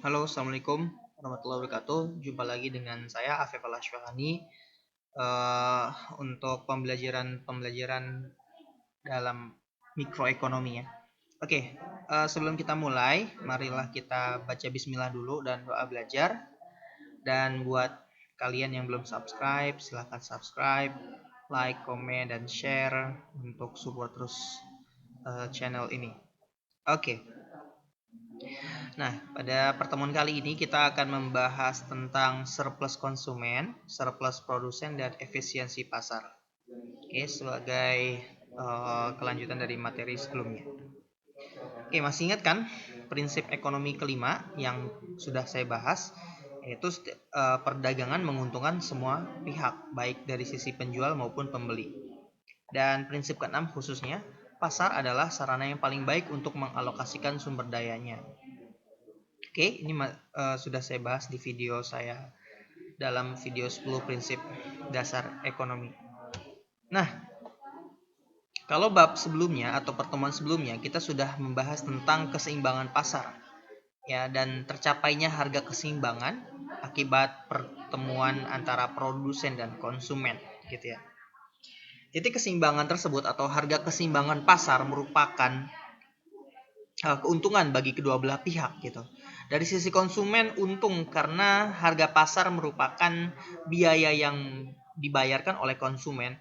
Halo, Assalamualaikum warahmatullahi wabarakatuh. Jumpa lagi dengan saya Afif Al-Ashfaqani eh, untuk pembelajaran dalam mikroekonomi ya. Oke, sebelum kita mulai, marilah kita baca Bismillah dulu dan doa belajar. Dan buat kalian yang belum subscribe, silahkan subscribe, like, komen, dan share untuk support terus channel ini. Oke. Nah, pada pertemuan kali ini kita akan membahas tentang surplus konsumen, surplus produsen, dan efisiensi pasar. Oke, sebagai kelanjutan dari materi sebelumnya. Oke, masih ingat kan prinsip ekonomi kelima yang sudah saya bahas, yaitu perdagangan menguntungkan semua pihak, baik dari sisi penjual maupun pembeli. Dan prinsip keenam khususnya, pasar adalah sarana yang paling baik untuk mengalokasikan sumber dayanya. Oke, ini sudah saya bahas di video saya dalam video 10 prinsip dasar ekonomi. Nah, kalau bab sebelumnya atau pertemuan sebelumnya kita sudah membahas tentang keseimbangan pasar. Ya, dan tercapainya harga keseimbangan akibat pertemuan antara produsen dan konsumen, gitu ya. Titik keseimbangan tersebut atau harga keseimbangan pasar merupakan keuntungan bagi kedua belah pihak gitu. Dari sisi konsumen untung karena harga pasar merupakan biaya yang dibayarkan oleh konsumen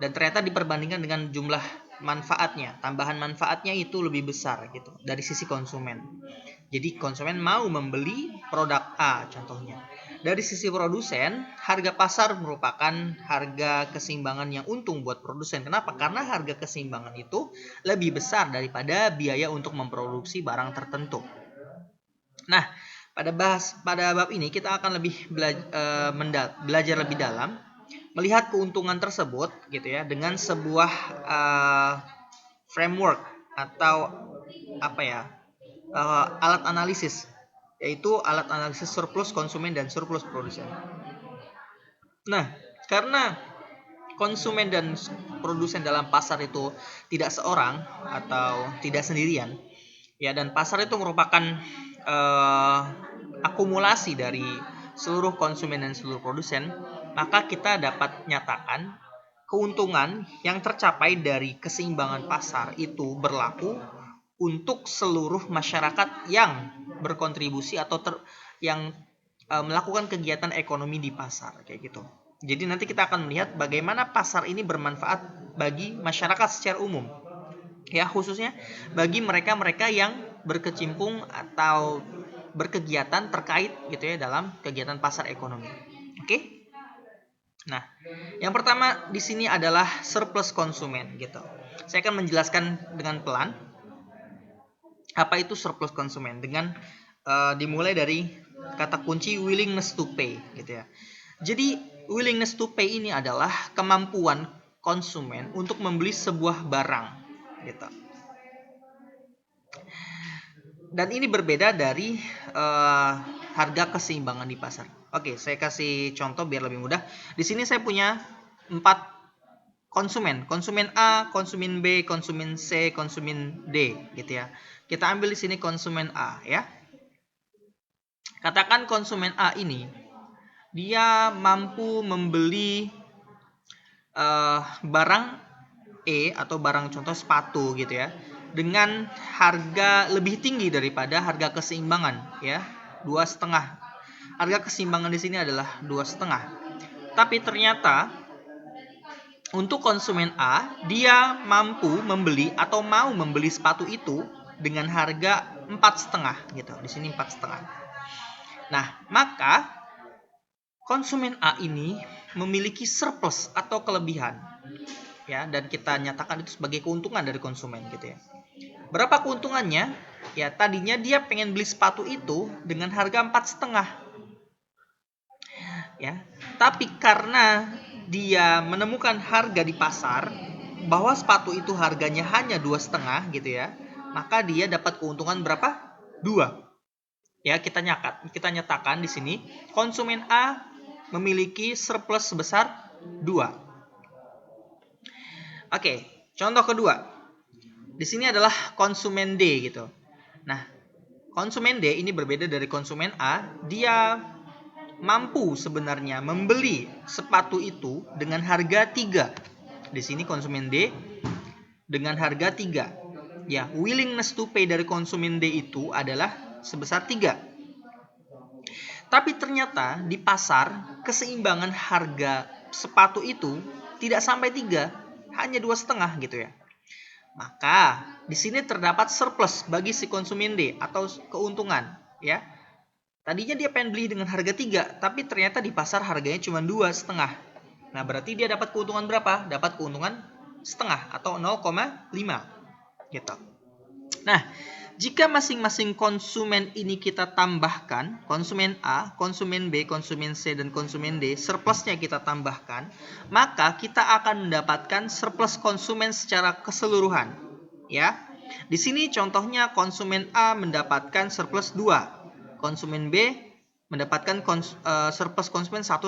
dan ternyata diperbandingkan dengan jumlah manfaatnya, tambahan manfaatnya itu lebih besar gitu dari sisi konsumen. Jadi konsumen mau membeli produk A contohnya. Dari sisi produsen, harga pasar merupakan harga keseimbangan yang untung buat produsen. Kenapa? Karena harga keseimbangan itu lebih besar daripada biaya untuk memproduksi barang tertentu. Nah, pada bab ini kita akan lebih belajar lebih dalam melihat keuntungan tersebut gitu ya dengan sebuah framework atau apa ya alat analisis, yaitu alat analisis surplus konsumen dan surplus produsen. Nah, karena konsumen dan produsen dalam pasar itu tidak seorang atau tidak sendirian, ya, dan pasar itu merupakan akumulasi dari seluruh konsumen dan seluruh produsen, maka kita dapat nyatakan keuntungan yang tercapai dari keseimbangan pasar itu berlaku untuk seluruh masyarakat yang berkontribusi atau yang melakukan kegiatan ekonomi di pasar kayak gitu. Jadi nanti kita akan melihat bagaimana pasar ini bermanfaat bagi masyarakat secara umum. Ya, khususnya bagi mereka-mereka yang berkecimpung atau berkegiatan terkait gitu ya dalam kegiatan pasar ekonomi. Oke? Nah, yang pertama di sini adalah surplus konsumen gitu. Saya akan menjelaskan dengan pelan apa itu surplus konsumen dengan dimulai dari kata kunci willingness to pay gitu ya. Jadi willingness to pay ini adalah kemampuan konsumen untuk membeli sebuah barang gitu. Dan ini berbeda dari harga keseimbangan di pasar. Oke, saya kasih contoh biar lebih mudah. Di sini saya punya 4 konsumen. Konsumen A, konsumen B, konsumen C, konsumen D gitu ya. Kita ambil di sini konsumen A ya. Katakan konsumen A ini dia mampu membeli barang E atau barang contoh sepatu gitu ya dengan harga lebih tinggi daripada harga keseimbangan ya, 2,5. Harga keseimbangan di sini adalah 2,5. Tapi ternyata untuk konsumen A dia mampu membeli atau mau membeli sepatu itu dengan harga 4,5 gitu. Di sini 4,5. Nah, maka konsumen A ini memiliki surplus atau kelebihan ya, dan kita nyatakan itu sebagai keuntungan dari konsumen gitu ya. Berapa keuntungannya? Ya, tadinya dia pengen beli sepatu itu dengan harga 4,5 ya. Tapi karena dia menemukan harga di pasar bahwa sepatu itu harganya hanya 2,5 gitu ya, maka dia dapat keuntungan berapa? 2. Ya, kita nyatakan di sini konsumen A memiliki surplus sebesar 2. Oke, contoh kedua. Di sini adalah konsumen D gitu. Nah, konsumen D ini berbeda dari konsumen A. Dia mampu sebenarnya membeli sepatu itu dengan harga 3. Di sini konsumen D dengan harga 3. Ya, willingness to pay dari konsumen D itu adalah sebesar 3. Tapi ternyata di pasar keseimbangan harga sepatu itu tidak sampai 3, hanya 2,5 gitu ya. Maka di sini terdapat surplus bagi si konsumen D atau keuntungan, ya. Tadinya dia pengen beli dengan harga 3, tapi ternyata di pasar harganya cuma 2,5. Nah, berarti dia dapat keuntungan berapa? Dapat keuntungan setengah atau 0,5 gitu. Nah, jika masing-masing konsumen ini kita tambahkan, konsumen A, konsumen B, konsumen C, dan konsumen D, surplusnya kita tambahkan, maka kita akan mendapatkan surplus konsumen secara keseluruhan. Ya, di sini contohnya konsumen A mendapatkan surplus 2, konsumen B mendapatkan surplus konsumen 1,5.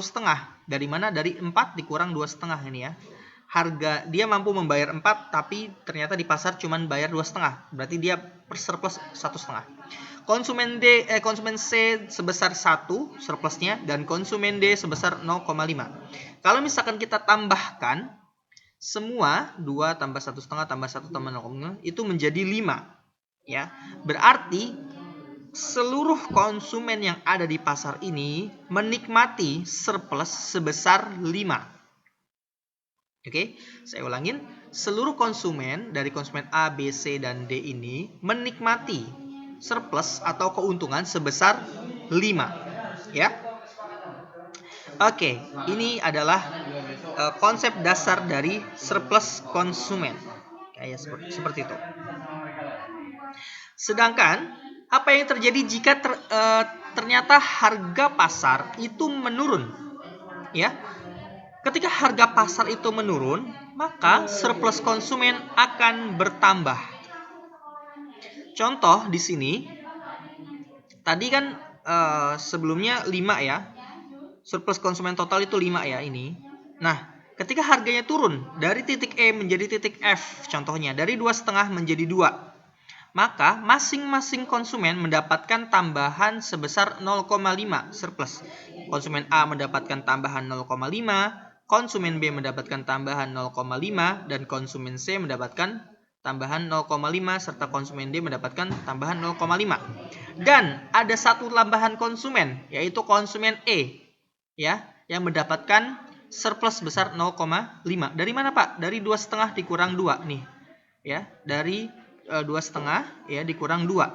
Dari mana? Dari 4 dikurang 2,5 ini ya. Harga dia mampu membayar 4, tapi ternyata di pasar cuma bayar 2,5. Berarti dia surplus 1,5. Konsumen C sebesar 1 surplusnya, dan konsumen D sebesar 0,5. Kalau misalkan kita tambahkan semua 2 tambah 1,5 tambah 1 tambah 0,5 itu menjadi 5. Ya, berarti seluruh konsumen yang ada di pasar ini menikmati surplus sebesar 5. Oke, saya ulangin. Seluruh konsumen dari konsumen A, B, C, dan D ini menikmati surplus atau keuntungan sebesar 5. Ya. Oke, ini adalah konsep dasar dari surplus konsumen. Kayak seperti itu. Sedangkan apa yang terjadi jika ternyata harga pasar itu menurun? Ya. Ketika harga pasar itu menurun, maka surplus konsumen akan bertambah. Contoh di sini, tadi kan sebelumnya 5 ya. Surplus konsumen total itu 5 ya ini. Nah, ketika harganya turun dari titik E menjadi titik F, contohnya dari 2,5 menjadi 2. Maka masing-masing konsumen mendapatkan tambahan sebesar 0,5 surplus. Konsumen A mendapatkan tambahan 0,5, konsumen B mendapatkan tambahan 0,5, dan konsumen C mendapatkan tambahan 0,5, serta konsumen D mendapatkan tambahan 0,5. Dan ada satu tambahan konsumen, yaitu konsumen E, ya, yang mendapatkan surplus sebesar 0,5. Dari mana, Pak? Dari 2,5 dikurang 2 nih. Ya, dari 2,5 ya dikurang 2.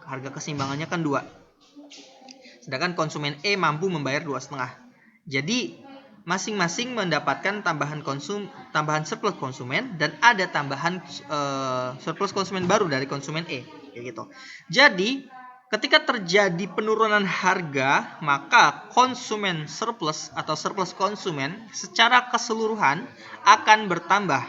Harga keseimbangannya kan 2. Sedangkan konsumen E mampu membayar 2,5. Jadi masing-masing mendapatkan tambahan surplus konsumen, dan ada tambahan surplus konsumen baru dari konsumen E, kayak gitu. Jadi ketika terjadi penurunan harga, maka konsumen surplus atau surplus konsumen secara keseluruhan akan bertambah.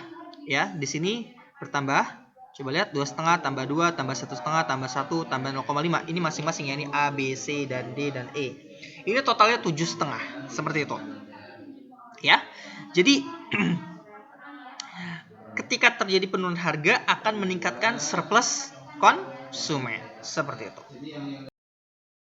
Ya, di sini bertambah. Coba lihat 2,5 tambah 2 tambah 1,5 tambah 1 tambah 0,5. Ini masing-masing ya, ini A, B, C, dan D, dan E. Ini totalnya 7,5. Seperti itu. Ya. Jadi ketika terjadi penurunan harga akan meningkatkan surplus konsumen. Seperti itu.